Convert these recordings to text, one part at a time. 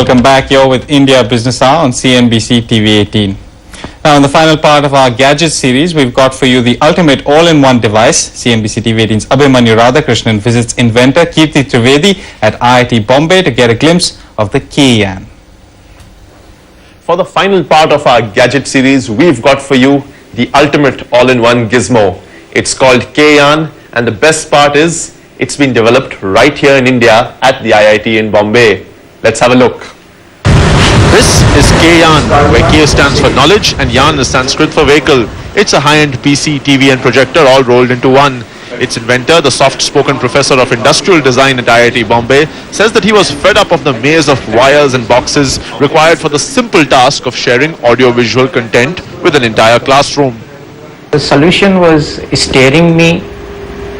welcome back. You're with India Business Hour on CNBC TV 18. Now, in the final part of our gadget series, we've got for you the ultimate all-in-one device. CNBC TV 18's Abhimanyu Radhakrishnan visits inventor Kirti Trivedi at IIT Bombay to get a glimpse of the K-Yan. For the final part of our gadget series, we've got for you the ultimate all-in-one gizmo. It's called K-Yan, and the best part is it's been developed right here in India at the IIT in Bombay. Let's have a look. This is K-Yan, where K stands for knowledge and Yan is Sanskrit for vehicle. It's a high-end PC, TV and projector all rolled into one. Its inventor, the soft-spoken professor of industrial design at IIT Bombay, says that he was fed up of the maze of wires and boxes required for the simple task of sharing audio-visual content with an entire classroom. The solution was staring me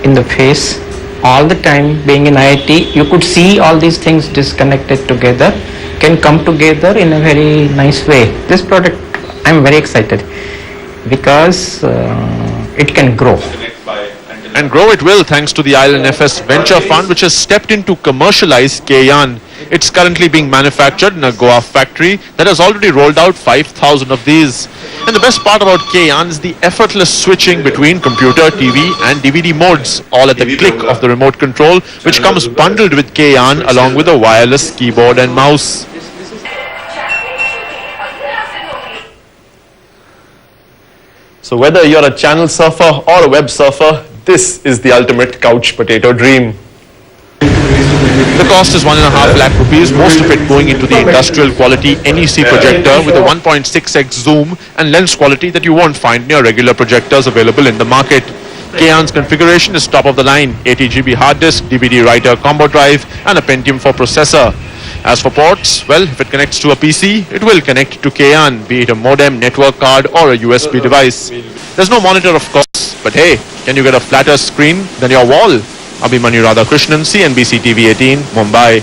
in the face all the time. Being in IIT, you could see all these things disconnected together can come together in a very nice way. This product, I'm very excited because it can grow. And grow it will thanks to the ILNFS Venture Fund, which has stepped in to commercialize K-Yan. It's currently being manufactured in a Goa factory that has already rolled out 5,000 of these. And the best part about K-Yan is the effortless switching between computer, TV and DVD modes, all at the click of the remote control, which comes bundled with K-Yan along with a wireless keyboard and mouse. So whether you're a channel surfer or a web surfer, this is the ultimate couch potato dream. The cost is 1.5 lakh rupees, most of it going into the industrial quality NEC projector with a 1.6x zoom and lens quality that you won't find in your regular projectors available in the market. K-Yan's configuration is top of the line, 80GB hard disk, DVD writer combo drive and a Pentium 4 processor. As for ports, well, if it connects to a PC, it will connect to K-Yan, be it a modem, network card or a USB device. There's no monitor of course, but hey, can you get a flatter screen than your wall? Abhimanyu Radhakrishnan, CNBC TV 18, Mumbai.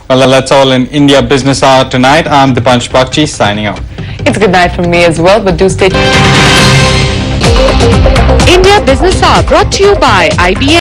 Well, that's all in India Business Hour tonight. I'm Dipansh Bakshi signing out. It's good night from me as well, but do stay tuned. India Business Hour brought to you by IBM.